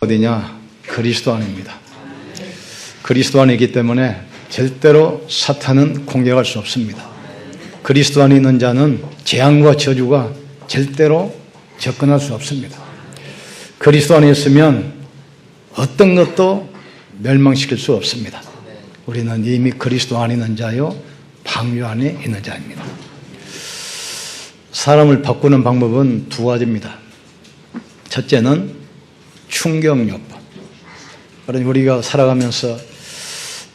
어디냐? 그리스도 안입니다. 그리스도 안에 있기 때문에 절대로 사탄은 공격할 수 없습니다. 그리스도 안에 있는 자는 재앙과 저주가 절대로 접근할 수 없습니다. 그리스도 안에 있으면 어떤 것도 멸망시킬 수 없습니다. 우리는 이미 그리스도 안에 있는 자요, 방주 안에 있는 자입니다. 사람을 바꾸는 방법은 두 가지입니다. 첫째는 충격요법. 그러니 우리가 살아가면서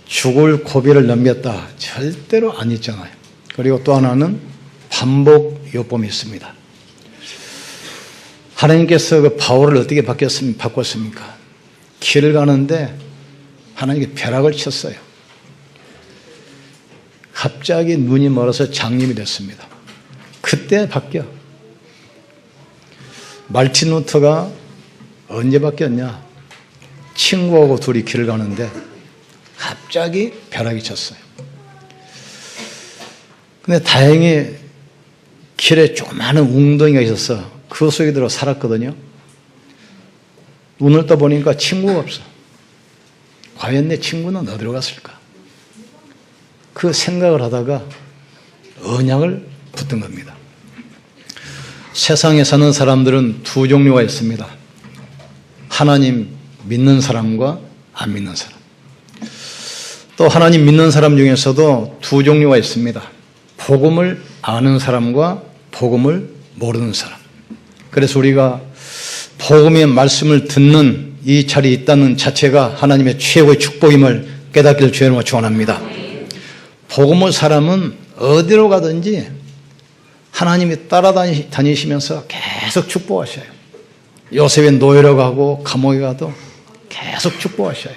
죽을 고비를 넘겼다, 절대로 안 있잖아요. 그리고 또 하나는 반복요법이 있습니다. 하나님께서 그 바울을 어떻게 바꿨습니까? 길을 가는데 하나님께 벼락을 쳤어요. 갑자기 눈이 멀어서 장님이 됐습니다. 그때 바뀌어. 말틴 루터가 언제 바뀌었냐? 친구하고 둘이 길을 가는데 갑자기 벼락이 쳤어요. 근데 다행히 길에 조그마한 웅덩이가 있어서 그 속에 들어 살았거든요. 눈을 떠보니까 친구가 없어. 과연 내 친구는 어디로 갔을까? 그 생각을 하다가 언약을 붙든 겁니다. 세상에 사는 사람들은 두 종류가 있습니다. 하나님 믿는 사람과 안 믿는 사람. 또 하나님 믿는 사람 중에서도 두 종류가 있습니다. 복음을 아는 사람과 복음을 모르는 사람. 그래서 우리가 복음의 말씀을 듣는 이 자리에 있다는 자체가 하나님의 최고의 축복임을 깨닫기를 주의 이름으로 축원합니다. 복음의 사람은 어디로 가든지 하나님이 따라다니시면서 계속 축복하셔요. 요셉이 노예로 가고 감옥에 가도 계속 축복하셔요.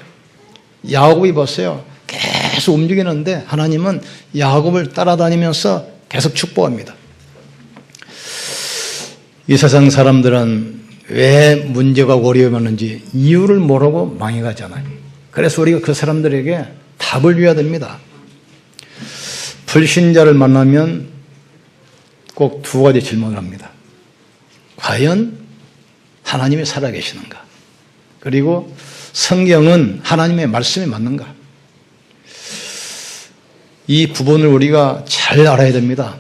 야곱이 보세요. 계속 움직이는데 하나님은 야곱을 따라다니면서 계속 축복합니다. 이 세상 사람들은 왜 문제가 어려움하는지 이유를 모르고 망해가잖아요. 그래서 우리가 그 사람들에게 답을 줘야 됩니다. 불신자를 만나면 꼭 두 가지 질문을 합니다. 과연 하나님이 살아계시는가? 그리고 성경은 하나님의 말씀이 맞는가? 이 부분을 우리가 잘 알아야 됩니다.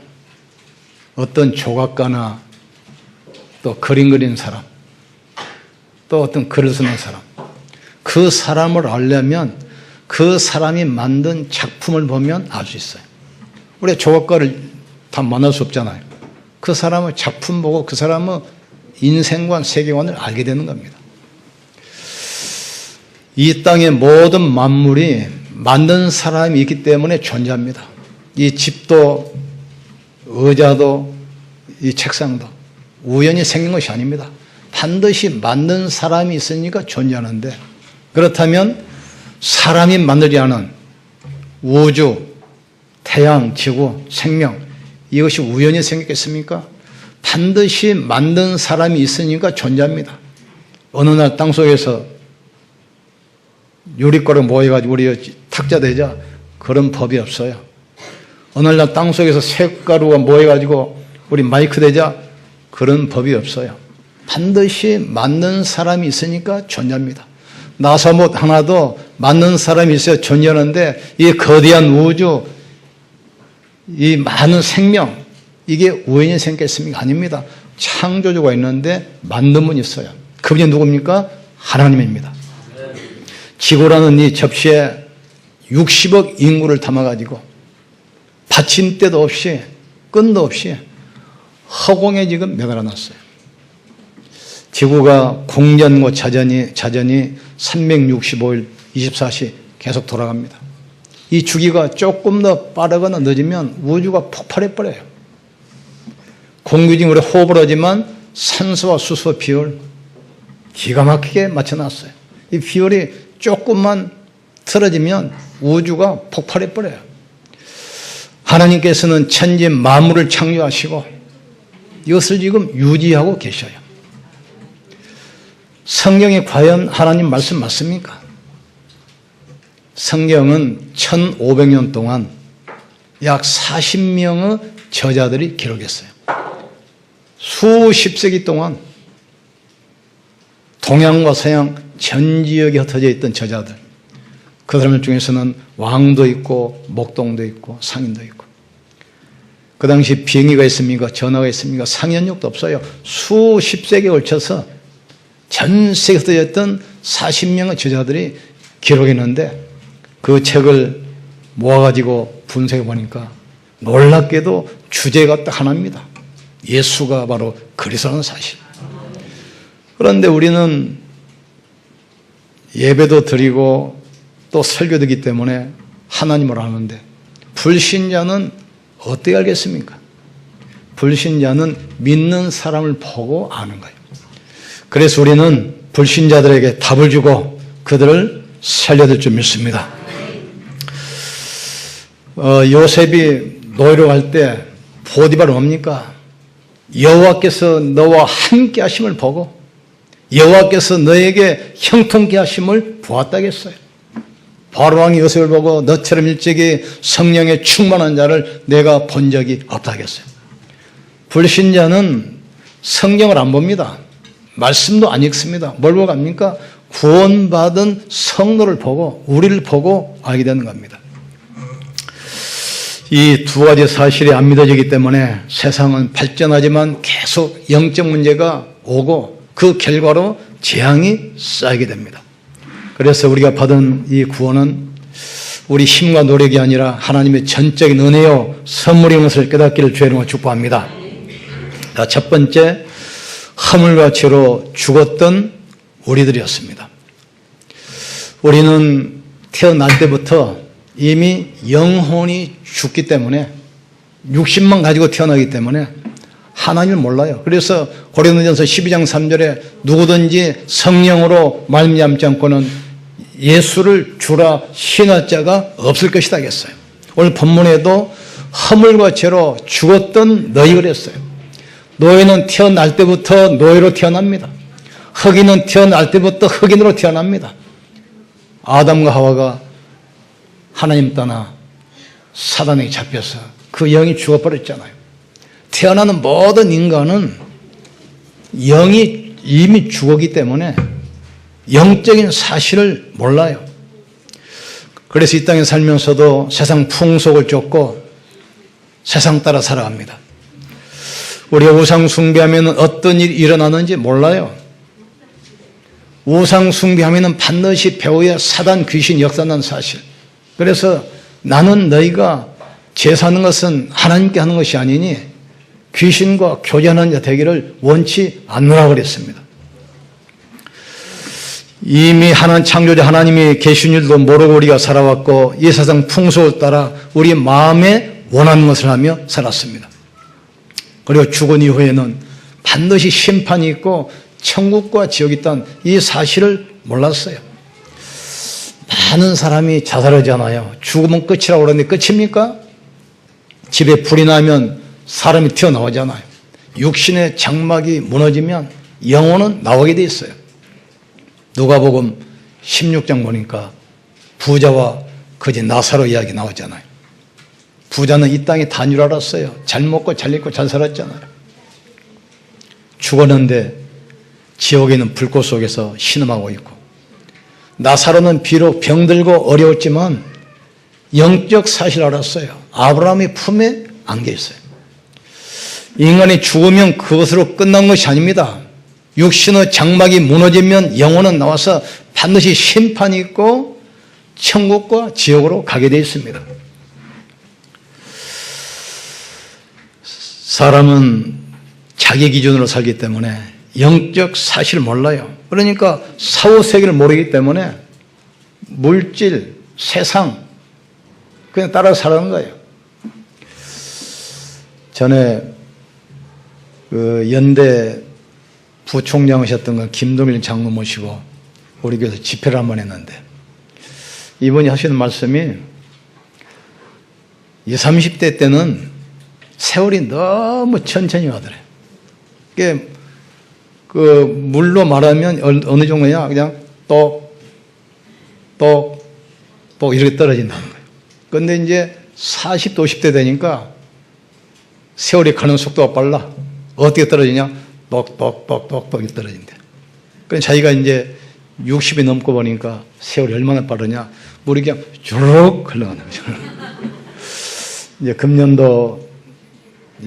어떤 조각가나 또 그림 그리는 사람, 또 어떤 글을 쓰는 사람, 그 사람을 알려면 그 사람이 만든 작품을 보면 알 수 있어요. 우리가 조각가를 다 만날 수 없잖아요. 그 사람의 작품 보고 그 사람의 인생관, 세계관을 알게 되는 겁니다. 이 땅의 모든 만물이 만든 사람이 있기 때문에 존재합니다. 이 집도, 의자도, 이 책상도 우연히 생긴 것이 아닙니다. 반드시 만든 사람이 있으니까 존재하는데, 그렇다면 사람이 만들지 않은 우주, 태양, 지구, 생명, 이것이 우연히 생겼겠습니까? 반드시 만든 사람이 있으니까 존재합니다. 어느 날 땅속에서 유리가루 모여가지고 우리 탁자 되자, 그런 법이 없어요. 어느 날 땅속에서 쇳가루가 모여가지고 우리 마이크 되자, 그런 법이 없어요. 반드시 만든 사람이 있으니까 존재합니다. 나사못 하나도 만든 사람이 있어야 존재하는데, 이 거대한 우주, 이 많은 생명, 이게 우연히 생겼습니까? 아닙니다. 창조주가 있는데 만든 분이 있어요. 그분이 누굽니까? 하나님입니다. 지구라는 이 접시에 60억 인구를 담아가지고 받침대도 없이 끈도 없이 허공에 지금 매달아 놨어요. 지구가 공전고 자전이 365일 24시 계속 돌아갑니다. 이 주기가 조금 더 빠르거나 늦으면 우주가 폭발해버려요. 공기 중에 우리 호흡을 하지만 산소와 수소 비율 기가 막히게 맞춰놨어요. 이 비율이 조금만 틀어지면 우주가 폭발해버려요. 하나님께서는 천지 만물을 창조하시고 이것을 지금 유지하고 계셔요. 성경이 과연 하나님 말씀 맞습니까? 성경은 1500년 동안 약 40명의 저자들이 기록했어요. 수십 세기 동안 동양과 서양 전 지역에 흩어져 있던 저자들, 그 사람들 중에서는 왕도 있고 목동도 있고 상인도 있고, 그 당시 비행기가 있습니까? 전화가 있습니까? 상현역도 없어요. 수십 세기에 걸쳐서 전 세계에 흩어져 있던 40명의 저자들이 기록했는데, 그 책을 모아가지고 분석해 보니까 놀랍게도 주제가 딱 하나입니다. 예수가 바로 그리스도라는 사실. 그런데 우리는 예배도 드리고 또 설교도 하기 때문에 하나님을 아는데, 불신자는 어떻게 알겠습니까? 불신자는 믿는 사람을 보고 아는 거예요. 그래서 우리는 불신자들에게 답을 주고 그들을 살려줄 줄 믿습니다. 요셉이 노예로 갈 때 보디바를 뭡니까? 여호와께서 너와 함께 하심을 보고 여호와께서 너에게 형통케 하심을 보았다겠어요. 바로왕이 요셉을 보고 너처럼 일찍이 성령에 충만한 자를 내가 본 적이 없다겠어요. 불신자는 성경을 안 봅니다. 말씀도 안 읽습니다. 뭘 보고 갑니까? 구원받은 성도를 보고 우리를 보고 알게 되는 겁니다. 이 두 가지 사실이 안 믿어지기 때문에 세상은 발전하지만 계속 영적 문제가 오고 그 결과로 재앙이 쌓이게 됩니다. 그래서 우리가 받은 이 구원은 우리 힘과 노력이 아니라 하나님의 전적인 은혜요 선물인 것을 깨닫기를 주의 이름으로 축복합니다. 자, 첫 번째, 허물과 죄로 죽었던 우리들이었습니다. 우리는 태어날 때부터 이미 영혼이 죽기 때문에, 육신만 가지고 태어나기 때문에 하나님을 몰라요. 그래서 고린도전서 12장 3절에 누구든지 성령으로 말미암지 않고는 예수를 주라 신할 자가 없을 것이다 했어요. 오늘 본문에도 허물과 죄로 죽었던 너희 그랬어요. 노예는 태어날 때부터 노예로 태어납니다. 흑인은 태어날 때부터 흑인으로 태어납니다. 아담과 하와가 하나님 떠나 사단에게 잡혀서 그 영이 죽어버렸잖아요. 태어나는 모든 인간은 영이 이미 죽었기 때문에 영적인 사실을 몰라요. 그래서 이 땅에 살면서도 세상 풍속을 쫓고 세상 따라 살아갑니다. 우리가 우상 숭배하면 어떤 일이 일어나는지 몰라요. 우상 숭배하면 반드시 배워야 사단 귀신 역사난 사실. 그래서 나는 너희가 제사하는 것은 하나님께 하는 것이 아니니 귀신과 교제하는 자 되기를 원치 않노라 그랬습니다. 이미 하나님 창조자 하나님이 계신 일도 모르고 우리가 살아왔고 이 세상 풍속을 따라 우리 마음에 원하는 것을 하며 살았습니다. 그리고 죽은 이후에는 반드시 심판이 있고 천국과 지옥이 있다는 이 사실을 몰랐어요. 많은 사람이 자살하잖아요. 죽으면 끝이라고 그러는데 끝입니까? 집에 불이 나면 사람이 튀어나오잖아요. 육신의 장막이 무너지면 영혼은 나오게 돼 있어요. 누가복음 16장 보니까 부자와 거지 나사로 이야기 나오잖아요. 부자는 이 땅에 다 줄 알았어요. 잘 먹고 잘 입고 잘 살았잖아요. 죽었는데 지옥에 있는 불꽃 속에서 신음하고 있고, 나사로는 비록 병들고 어려웠지만 영적 사실을 알았어요. 아브라함의 품에 안겨 있어요. 인간이 죽으면 그것으로 끝난 것이 아닙니다. 육신의 장막이 무너지면 영혼은 나와서 반드시 심판이 있고 천국과 지옥으로 가게 되어 있습니다. 사람은 자기 기준으로 살기 때문에 영적 사실을 몰라요. 그러니까 사후세계를 모르기 때문에 물질, 세상 그냥 따라 살아가는 거예요. 전에 그 연대 부총장이셨던 건 김동일 장로 모시고 우리 교회에서 집회를 한번 했는데, 이분이 하시는 말씀이 20, 30대 때는 세월이 너무 천천히 가더래. 그게 그 물로 말하면 어느 정도냐, 그냥 똑 이렇게 떨어진다는 거예요. 그런데 이제 40대 50대 되니까 세월이 가는 속도가 빨라. 어떻게 떨어지냐? 똑똑똑똑 떨어진대. 그래서 자기가 이제 60이 넘고 보니까 세월이 얼마나 빠르냐. 물이 그냥 주르륵 흘러가는 거죠. 이제 금년도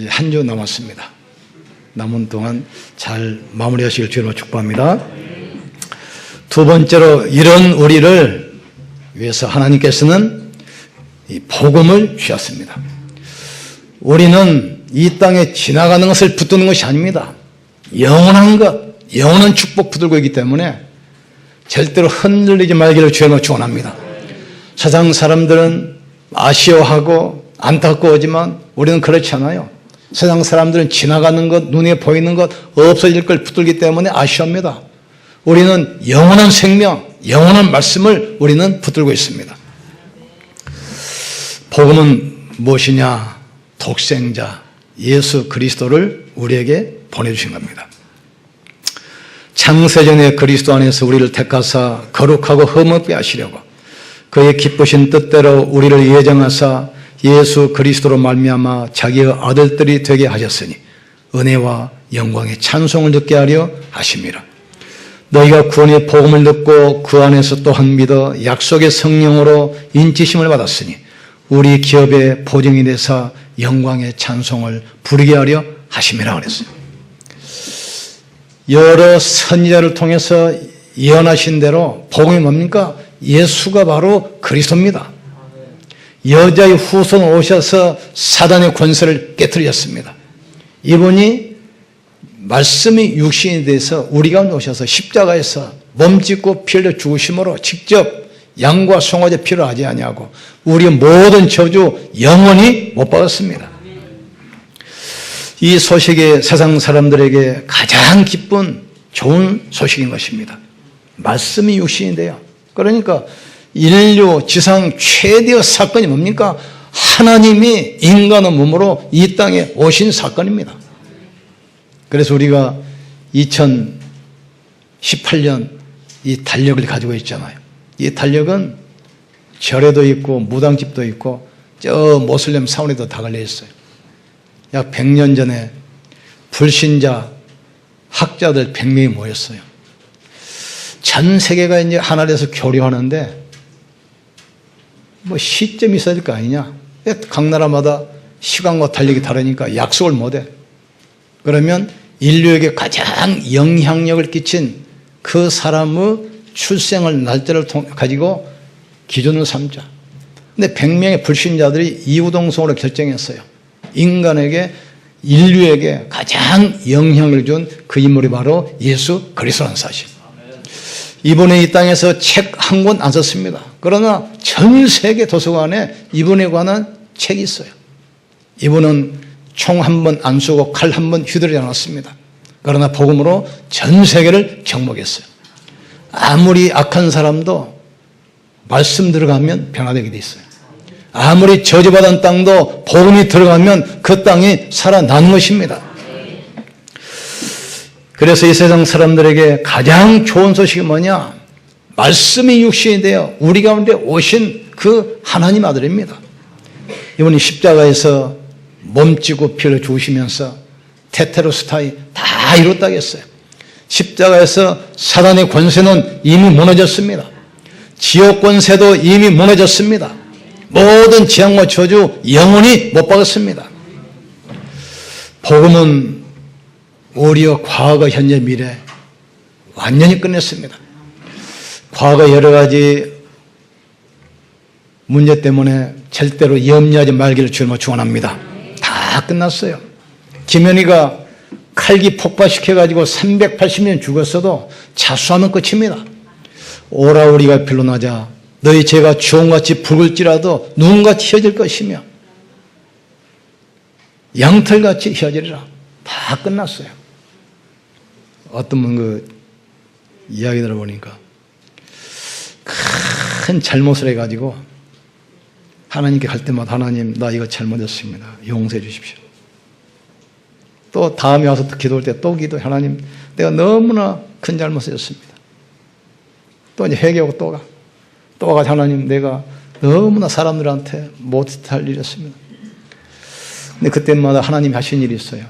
한 주 남았습니다. 남은 동안 잘 마무리하시길 주님으로 축복합니다. 두 번째로 이런 우리를 위해서 하나님께서는 이 복음을 주셨습니다. 우리는 이 땅에 지나가는 것을 붙드는 것이 아닙니다. 영원한 것, 영원한 축복 붙들고 있기 때문에 절대로 흔들리지 말기를 주님으로 축원합니다. 세상 사람들은 아쉬워하고 안타까워하지만 우리는 그렇지 않아요. 세상 사람들은 지나가는 것, 눈에 보이는 것, 없어질 걸 붙들기 때문에 아쉬워합니다. 우리는 영원한 생명, 영원한 말씀을 우리는 붙들고 있습니다. 복음은 무엇이냐? 독생자 예수 그리스도를 우리에게 보내주신 겁니다. 창세전에 그리스도 안에서 우리를 택하사 거룩하고 흠없게 하시려고 그의 기쁘신 뜻대로 우리를 예정하사 예수 그리스도로 말미암아 자기의 아들들이 되게 하셨으니 은혜와 영광의 찬송을 듣게 하려 하심이라. 너희가 구원의 복음을 듣고 그 안에서 또한 믿어 약속의 성령으로 인치심을 받았으니 우리 기업의 보증이 되사 영광의 찬송을 부르게 하려 하심이라 그랬어요. 여러 선지자를 통해서 예언하신 대로 복음이 뭡니까? 예수가 바로 그리스도입니다. 여자의 후손 오셔서 사단의 권세를 깨뜨리셨습니다. 이분이 말씀이 육신이 돼서 우리 가운데 오셔서 십자가에서 몸짓고 피 흘려 죽으심으로 직접 양과 송아지 피를 하지 아니하고 우리의 모든 저주 영원히 못 받았습니다. 이 소식이 세상 사람들에게 가장 기쁜 좋은 소식인 것입니다. 말씀이 육신이 돼요. 그러니까 인류 지상 최대의 사건이 뭡니까? 하나님이 인간의 몸으로 이 땅에 오신 사건입니다. 그래서 우리가 2018년 이 달력을 가지고 있잖아요. 이 달력은 절에도 있고 무당집도 있고 저 모슬렘 사원에도 다 걸려 있어요. 약 100년 전에 불신자 학자들 100명이 모였어요. 전 세계가 이제 하나 돼서 교류하는데 뭐 시점이 있어야 될 거 아니냐. 각 나라마다 시간과 달력이 다르니까 약속을 못해. 그러면 인류에게 가장 영향력을 끼친 그 사람의 출생을 날짜를 가지고 기준을 삼자. 근데 100명의 불신자들이 이구동성으로 결정했어요. 인간에게 인류에게 가장 영향을 준 그 인물이 바로 예수 그리스도라는 사실. 이분이 이 땅에서 책 한 권 안 썼습니다. 그러나 전 세계 도서관에 이분에 관한 책이 있어요. 이분은 총 한 번 안 쏘고 칼 한 번 휘두르지 않았습니다. 그러나 복음으로 전 세계를 정복했어요. 아무리 악한 사람도 말씀 들어가면 변화되게 돼 있어요. 아무리 저주받은 땅도 복음이 들어가면 그 땅이 살아나는 것입니다. 그래서 이 세상 사람들에게 가장 좋은 소식이 뭐냐? 말씀이 육신이 되어 우리 가운데 오신 그 하나님 아들입니다. 이분이 십자가에서 몸지고 피를 주시면서 테테로스타이 다 이뤘다고 했어요. 십자가에서 사단의 권세는 이미 무너졌습니다. 지옥 권세도 이미 무너졌습니다. 모든 재앙과 저주 영원히 못 받았습니다. 복음은 우리의 과거, 현재, 미래 완전히 끝냈습니다. 과거 여러 가지 문제 때문에 절대로 염려하지 말기를 주님으로 축원합니다. 다 끝났어요. 김현희가 칼기 폭파시켜가지고 380년 죽었어도 자수하면 끝입니다. 오라 우리가 빌로나자 너희 죄가 주홍같이 붉을지라도 눈같이 휘어질 것이며 양털같이 휘어지리라. 다 끝났어요. 어떤 분 그 이야기 들어보니까 큰 잘못을 해가지고 하나님께 갈 때마다 하나님 나 이거 잘못했습니다. 용서해 주십시오. 또 다음에 와서 기도할 때 또 기도해. 하나님 내가 너무나 큰 잘못을 했습니다. 또 이제 회개하고 또 가. 또 가서 하나님 내가 너무나 사람들한테 못할 일을 했습니다. 근데 그때마다 하나님이 하신 일이 있어요.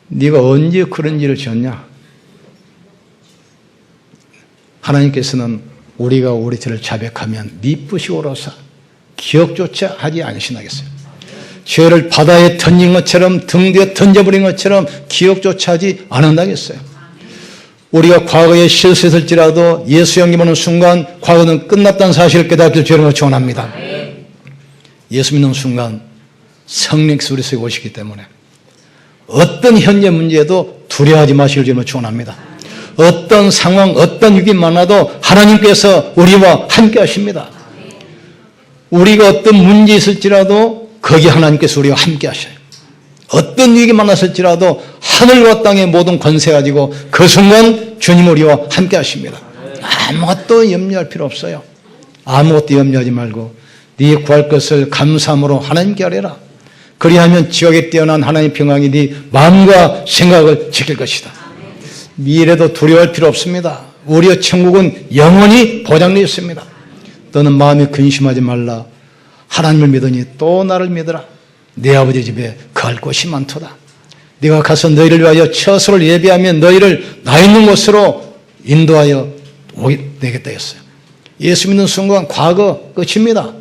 네가 언제 그런 일을 지었냐? 하나님께서는 우리가 우리 죄를 자백하면 미쁘시오로사 기억조차 하지 않으시나겠어요. 죄를 바다에 던진 것처럼 등 뒤에 던져버린 것처럼 기억조차 하지 않는다겠어요. 우리가 과거에 실수했을지라도 예수 영접 받는 순간 과거는 끝났다는 사실을 깨닫길 주님으로 축원합니다. 예수 믿는 순간 성령께서 우리 속에 오시기 때문에 어떤 현재 문제에도 두려워하지 마시길 주님으로 축원합니다. 어떤 상황, 어떤 위기 만나도 하나님께서 우리와 함께 하십니다. 우리가 어떤 문제 있을지라도 거기 하나님께서 우리와 함께 하셔요. 어떤 위기 만났을지라도 하늘과 땅의 모든 권세 가지고 그 순간 주님 우리와 함께 하십니다. 아무것도 염려할 필요 없어요. 아무것도 염려하지 말고 네 구할 것을 감사함으로 하나님께 아뢰라. 그리하면 지옥에 뛰어난 하나님의 평강이 네 마음과 생각을 지킬 것이다. 미래도 두려워할 필요 없습니다. 우리의 천국은 영원히 보장되어 있습니다. 너는 마음에 근심하지 말라. 하나님을 믿으니 또 나를 믿으라. 내 아버지 집에 거할 곳이 많도다. 네가 가서 너희를 위하여 처소를 예비하면 너희를 나 있는 곳으로 인도하여 내겠다 했어요. 예수 믿는 순간 과거 끝입니다.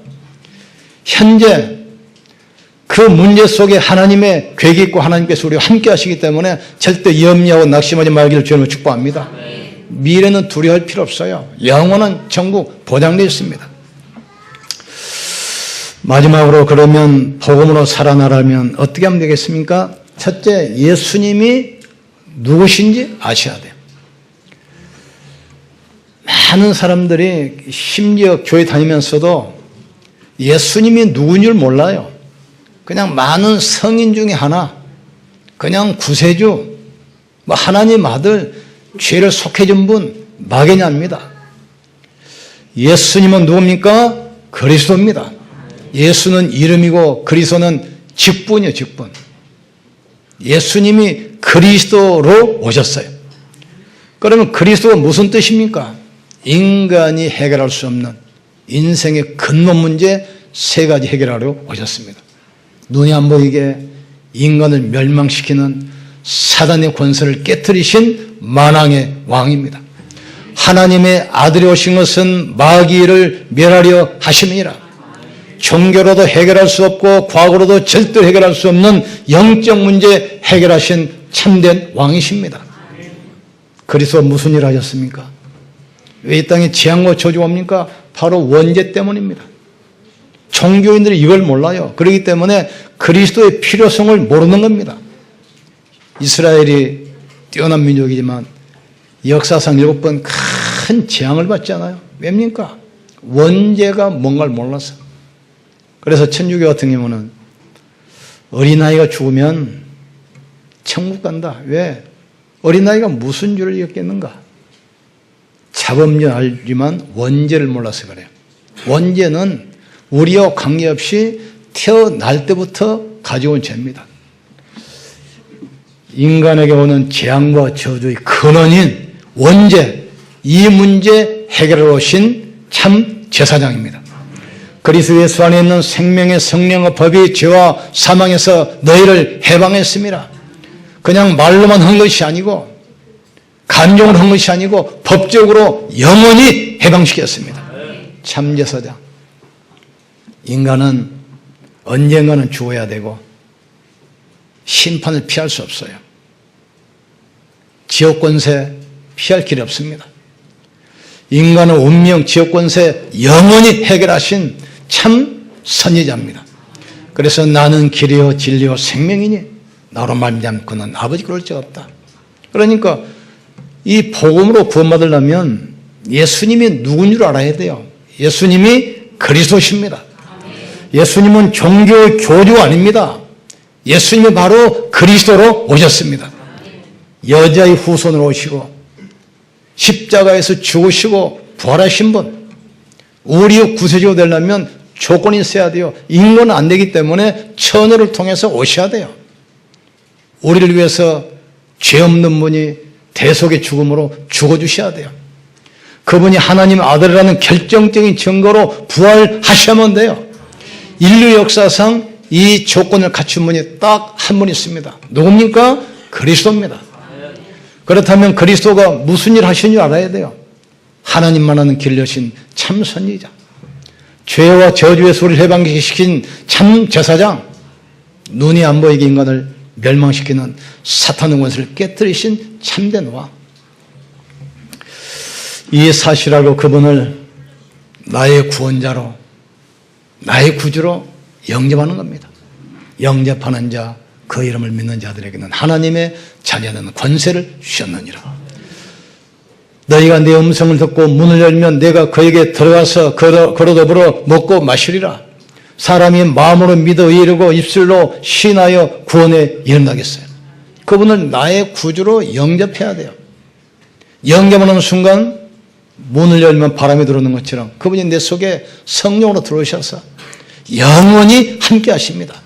현재 그 문제 속에 하나님의 계획이 있고 하나님께서 우리와 함께 하시기 때문에 절대 염려하고 낙심하지 말기를 주님을 축복합니다. 미래는 두려워할 필요 없어요. 영원한 천국 보장되어 있습니다. 마지막으로 그러면 복음으로 살아나려면 어떻게 하면 되겠습니까? 첫째, 예수님이 누구신지 아셔야 돼요. 많은 사람들이 심지어 교회 다니면서도 예수님이 누구인 줄 몰라요. 그냥 많은 성인 중에 하나, 그냥 구세주, 하나님 아들, 죄를 속해준 분, 막연합니다. 예수님은 누굽니까? 그리스도입니다. 예수는 이름이고 그리스도는 직분이에요, 직분. 예수님이 그리스도로 오셨어요. 그러면 그리스도가 무슨 뜻입니까? 인간이 해결할 수 없는 인생의 근본 문제 세 가지 해결하려 오셨습니다. 눈이 안 보이게 인간을 멸망시키는 사단의 권세를 깨뜨리신 만왕의 왕입니다. 하나님의 아들이 오신 것은 마귀를 멸하려 하심이라. 종교로도 해결할 수 없고 과거로도 절대로 해결할 수 없는 영적 문제 해결하신 참된 왕이십니다. 그리스도가 무슨 일을 하셨습니까? 왜 이 땅에 재앙과 저주가 옵니까? 바로 원죄 때문입니다. 종교인들이 이걸 몰라요. 그렇기 때문에 그리스도의 필요성을 모르는 겁니다. 이스라엘이 뛰어난 민족이지만 역사상 7번 큰 재앙을 받잖아요. 왜입니까? 원죄가 뭔가를 몰라서. 그래서 천주교 같은 경우는 어린아이가 죽으면 천국 간다. 왜? 어린아이가 무슨 죄를 지었겠는가? 자범죄는 알지만 원죄를 몰라서 그래요. 원죄는 우리와 관계없이 태어날 때부터 가져온 죄입니다. 인간에게 오는 재앙과 저주의 근원인 원죄, 이 문제 해결하러 오신 참 제사장입니다. 그리스도 예수 안에 있는 생명의 성령의 법이 죄와 사망에서 너희를 해방했습니다. 그냥 말로만 한 것이 아니고 감정으로 한 것이 아니고 법적으로 영원히 해방시켰습니다. 참 제사장. 인간은 언젠가는 죽어야 되고 심판을 피할 수 없어요. 지옥 권세 피할 길이 없습니다. 인간의 운명, 지옥 권세 영원히 해결하신 참 선지자입니다. 그래서 나는 길이요 진리요 생명이니 나로 말미암아 그는 아버지께 올 자 없다. 그러니까 이 복음으로 구원받으려면 예수님이 누군 줄 알아야 돼요. 예수님이 그리스도십니다. 예수님은 종교 교주가 아닙니다. 예수님이 바로 그리스도로 오셨습니다. 여자의 후손으로 오시고 십자가에서 죽으시고 부활하신 분. 우리의 구세주가 되려면 조건이 있어야 돼요. 인간은 안 되기 때문에 처녀를 통해서 오셔야 돼요. 우리를 위해서 죄 없는 분이 대속의 죽음으로 죽어주셔야 돼요. 그분이 하나님의 아들이라는 결정적인 증거로 부활하셔야만 돼요. 인류 역사상 이 조건을 갖춘 분이 딱 한 분 있습니다. 누굽니까? 그리스도입니다. 그렇다면 그리스도가 무슨 일을 하시는지 알아야 돼요. 하나님만하는 길을 여신 참 선지자, 죄와 저주에서 우리를 해방시킨 참 제사장, 눈이 안 보이게 인간을 멸망시키는 사탄의 원수를 깨뜨리신 참된 왕. 이 사실하고 그분을 나의 구원자로, 나의 구주로 영접하는 겁니다. 영접하는 자, 그 이름을 믿는 자들에게는 하나님의 자녀는 권세를 주셨느니라. 너희가 내 음성을 듣고 문을 열면 내가 그에게 들어가서 그로 더불어 먹고 마시리라. 사람이 마음으로 믿어 이르고 입술로 신하여 구원에 이른다겠어요. 그분을 나의 구주로 영접해야 돼요. 영접하는 순간 문을 열면 바람이 들어오는 것처럼 그분이 내 속에 성령으로 들어오셔서 영원히 함께 하십니다.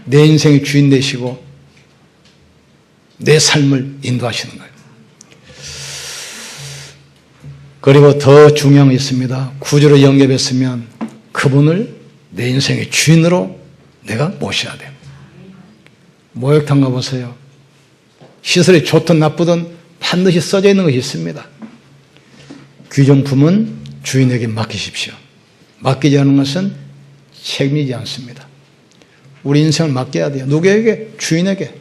내 인생의 주인 되시고 내 삶을 인도하시는 거예요. 그리고 더 중요한 게 있습니다. 구주로 영접했으면 그분을 내 인생의 주인으로 내가 모셔야 돼요. 목욕탕 가보세요. 시설이 좋든 나쁘든 반드시 써져 있는 것이 있습니다. 귀정품은 주인에게 맡기십시오. 맡기지 않은 것은 책임지지 않습니다. 우리 인생을 맡겨야 돼요. 누구에게? 주인에게.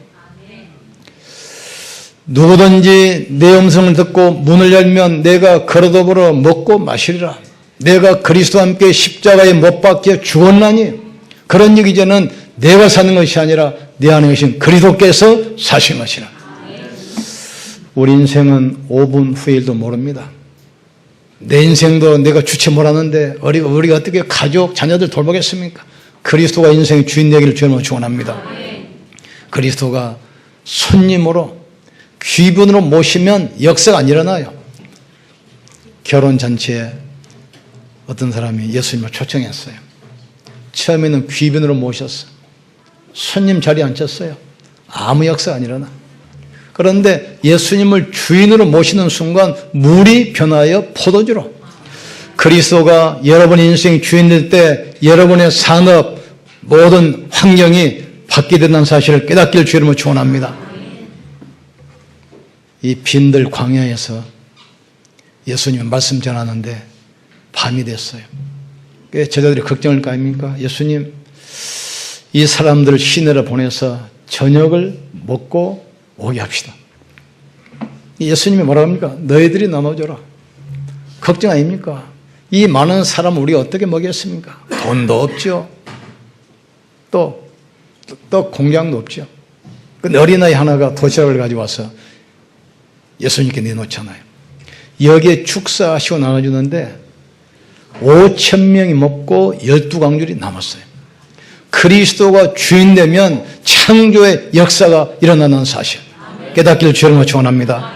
누구든지 내 음성을 듣고 문을 열면 내가 그로 더불어 먹고 마시리라. 내가 그리스도와 함께 십자가에 못 박혀 죽었나니 그런 얘기 이제는 내가 사는 것이 아니라 내 안에 계신 그리스도께서 사신 것이라. 우리 인생은 5분 후일도 모릅니다. 내 인생도 내가 주체 못하는데 우리가 어떻게 가족, 자녀들 돌보겠습니까? 그리스도가 인생의 주인 되기를 주님으로 축원합니다. 그리스도가 손님으로 귀분으로 모시면 역사가 안 일어나요. 결혼잔치에 어떤 사람이 예수님을 초청했어요. 처음에는 귀분으로 모셨어. 손님 자리에 앉혔어요. 아무 역사가 안 일어나. 그런데 예수님을 주인으로 모시는 순간 물이 변하여 포도주로. 그리스도가 여러분의 인생의 주인 될 때 여러분의 산업, 모든 환경이 바뀌게 된다는 사실을 깨닫기를 주님으로 축원합니다. 이 빈들 광야에서 예수님은 말씀 전하는데 밤이 됐어요. 제자들이 걱정할 거 아닙니까? 예수님, 이 사람들을 시내로 보내서 저녁을 먹고 오게 합시다. 예수님이 뭐라고 합니까? 너희들이 나눠줘라. 걱정 아닙니까? 이 많은 사람 우리가 어떻게 먹였습니까? 돈도 없죠. 또 공장도 없죠. 근데 어린아이 하나가 도시락을 가지고 와서 예수님께 내놓잖아요. 여기에 축사하시고 나눠주는데 5,000명이 먹고 12강줄이 남았어요. 그리스도가 주인 되면 창조의 역사가 일어나는 사실 깨닫기를 주님으로 축원합니다.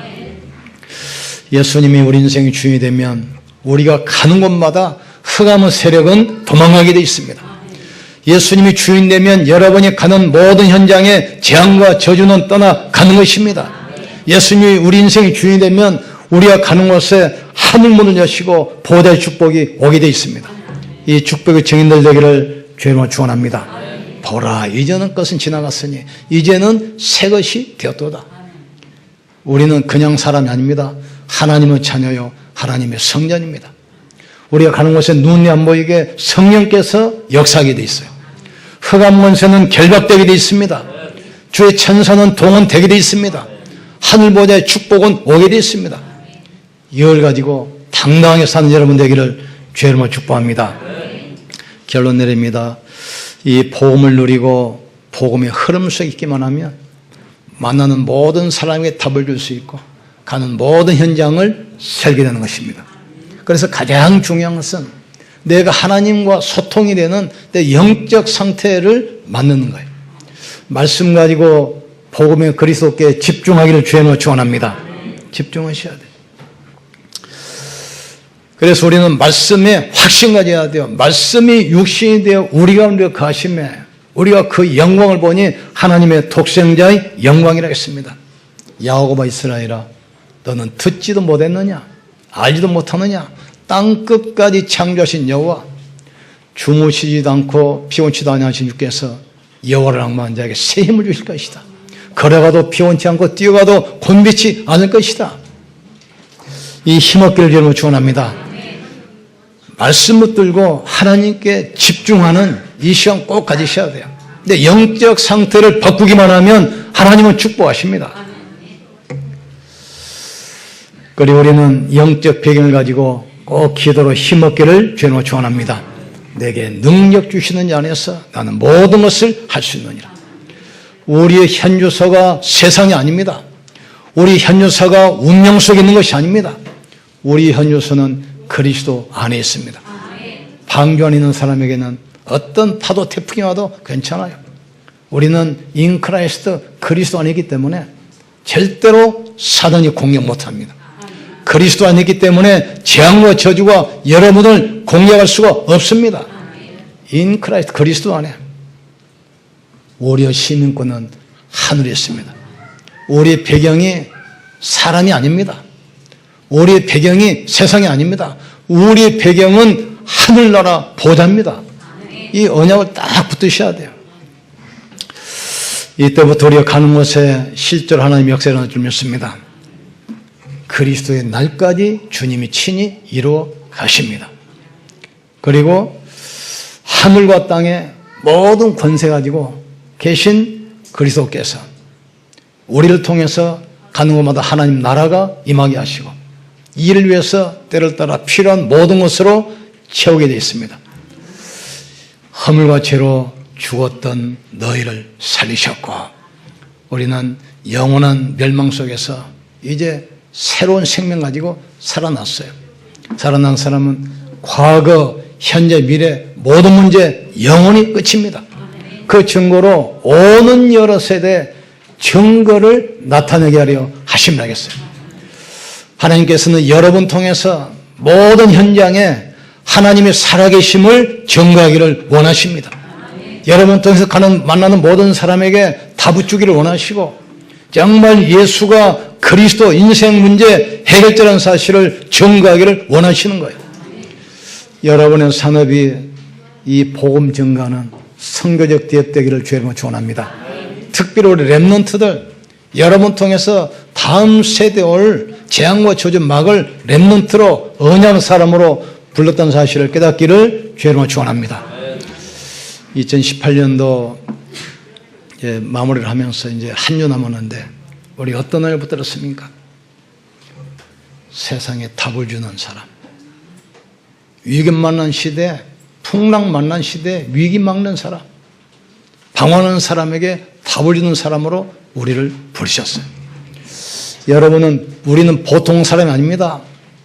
예수님이 우리 인생의 주인이 되면 우리가 가는 곳마다 흑암의 세력은 도망가게 되어 있습니다. 예수님이 주인 되면 여러분이 가는 모든 현장에 재앙과 저주는 떠나가는 것입니다. 예수님이 우리 인생의 주인이 되면 우리가 가는 곳에 하늘문을 여시고 보호자의 축복이 오게 되어 있습니다. 이 축복의 증인들 되기를 주님으로 축원합니다. 보라, 이전의 것은 지나갔으니 이제는 새 것이 되었도다. 우리는 그냥 사람이 아닙니다. 하나님의 자녀요, 하나님의 성전입니다. 우리가 가는 곳에 눈이 안 보이게 성령께서 역사하게 되어 있어요. 흑암 권세는 결박되게 되어 있습니다. 주의 천사는 동원되게 되어 있습니다. 하늘 보좌의 축복은 오게 되어 있습니다. 이걸 가지고 당당하게 사는 여러분 되기를 주의 이름으로 축복합니다. 결론 내립니다. 이 복음을 누리고 복음의 흐름 속에 있기만 하면 만나는 모든 사람에게 답을 줄 수 있고 가는 모든 현장을 살게 되는 것입니다. 그래서 가장 중요한 것은 내가 하나님과 소통이 되는 내 영적 상태를 만드는 거예요. 말씀 가지고 복음의 그리스도께 집중하기를 주님으로 축원합니다. 집중하셔야 돼요. 그래서 우리는 말씀에 확신 가져야 돼요. 말씀이 육신이 되어 우리 가운데 거하심에 우리가 그 영광을 보니 하나님의 독생자의 영광이라 했습니다. 야고보와 이스라엘아, 너는 듣지도 못했느냐? 알지도 못하느냐? 땅 끝까지 창조하신 여호와, 주무시지도 않고 피곤치도 아니하신 주께서 여호와를 앙망하는 자에게 새 힘을 주실 것이다. 걸어가도 피곤치 않고 뛰어가도 곤비치 않을 것이다. 이 힘없기를 주님으로 축원합니다. 말씀 붙들고 하나님께 집중하는 이 시간 꼭 가지셔야 돼요. 근데 영적 상태를 바꾸기만 하면 하나님은 축복하십니다. 그리고 우리는 영적 배경을 가지고 꼭 기도로 힘없기를 주님으로 축원합니다. 내게 능력 주시는 자 안에서 나는 모든 것을 할 수 있느니라. 우리의 현주소가 세상이 아닙니다. 우리 현주소가 운명 속에 있는 것이 아닙니다. 우리 현주소는 그리스도 안에 있습니다. 방주 안에 있는 사람에게는 어떤 파도 태풍이 와도 괜찮아요. 우리는 인크라이스트 그리스도 안에 있기 때문에 절대로 사단이 공격 못합니다. 그리스도 안에 있기 때문에 재앙과 저주가 여러분을 공격할 수가 없습니다. 인크라이스트 그리스도 안에. 우리의 시민권은 하늘에 있습니다. 우리의 배경이 사람이 아닙니다. 우리의 배경이 세상이 아닙니다. 우리의 배경은 하늘나라 보좌입니다. 이 언약을 딱 붙드셔야 돼요. 이때부터 우리가 가는 곳에 실제로 하나님의 역사를 일어날 줄 믿습니다. 그리스도의 날까지 주님이 친히 이루어 가십니다. 그리고 하늘과 땅의 모든 권세 가지고 계신 그리스도께서 우리를 통해서 가는 곳마다 하나님 나라가 임하게 하시고 이를 위해서 때를 따라 필요한 모든 것으로 채우게 되어 있습니다. 허물과 죄로 죽었던 너희를 살리셨고 우리는 영원한 멸망 속에서 이제 새로운 생명 가지고 살아났어요. 살아난 사람은 과거, 현재, 미래 모든 문제 영원히 끝입니다. 그 증거로 오는 여러 세대 증거를 나타내게 하려 하심을 하겠어요. 하나님께서는 여러분 통해서 모든 현장에 하나님의 살아계심을 증거하기를 원하십니다. 여러분 통해서 만나는 모든 사람에게 답을 주기를 원하시고 정말 예수가 그리스도 인생 문제 해결자라는 사실을 증거하기를 원하시는 거예요. 여러분의 산업이 이 복음 증가는 선교적 대업되기를 주님으로 축원합니다. 특별히 우리 렘넌트들 여러분 통해서 다음 세대 올 재앙과 저주 막을 렘넌트로 언약 사람으로 불렀다는 사실을 깨닫기를 주님으로 축원합니다. 2018년도 마무리를 하면서 이제 한 주 남았는데 우리 어떤 날 붙들었습니까? 세상에 답을 주는 사람. 위기 만난 시대, 풍랑 만난 시대, 위기 막는 사람. 방황하는 사람에게 답을 주는 사람으로 우리를 부르셨어요. 우리는 보통 사람이 아닙니다.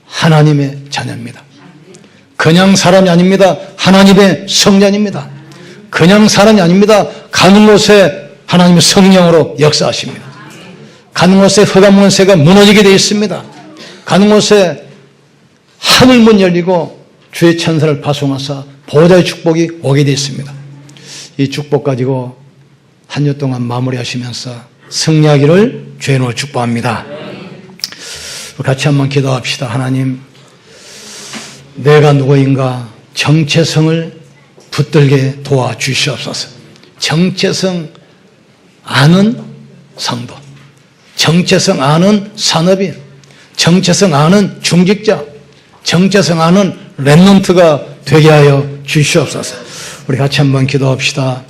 하나님의 자녀입니다. 그냥 사람이 아닙니다. 하나님의 성전입니다. 그냥 사람이 아닙니다. 가는 곳에 하나님의 성령으로 역사하십니다. 가는 곳에 흑암문세가 무너지게 되어 있습니다. 가는 곳에 하늘문 열리고 주의 천사를 파송하사 보좌의 축복이 오게 되어 있습니다. 이 축복 가지고 한 주 동안 마무리하시면서 승리하기를 주의 이름으로 축복합니다. 같이 한번 기도합시다. 하나님, 내가 누구인가 정체성을 붙들게 도와주시옵소서. 정체성 아는 성도, 정체성 아는 산업인, 정체성 아는 중직자, 정체성 아는 렘넌트가 되게 하여 주시옵소서. 우리 같이 한번 기도합시다.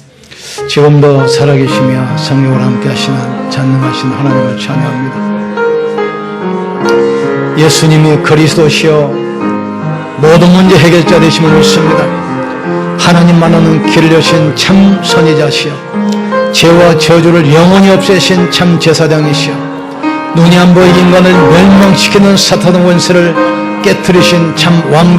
지금도 살아계시며 성령으로 함께 하시는 전능하신 하나님을 찬양합니다. 예수님이 그리스도시여 모든 문제 해결자 되심을 믿습니다. 하나님 만나는 길을 여신 참 선지자시여 죄와 저주를 영원히 없애신 참 제사장이시여 눈이 안 보이는 인간을 멸망시키는 사탄의 원세를 깨뜨리신 참 왕